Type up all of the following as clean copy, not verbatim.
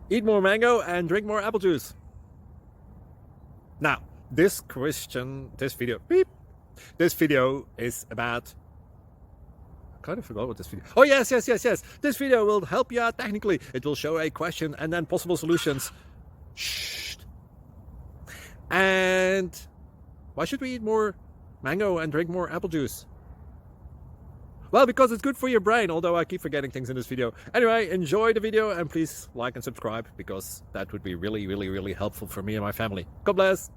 Eat more mango and drink more apple juice. Now, this video is about, I kind of forgot what this video. Oh, yes. This video will help you out technically. It will show a question and then possible solutions. Shh. And why should we eat more mango and drink more apple juice? Well, because it's good for your brain, although I keep forgetting things in this video. Anyway, enjoy the video and please like and subscribe, because that would be really helpful for me and my family. God bless.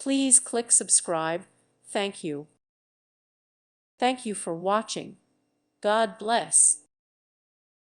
Please click subscribe. Thank you. Thank you for watching. God bless.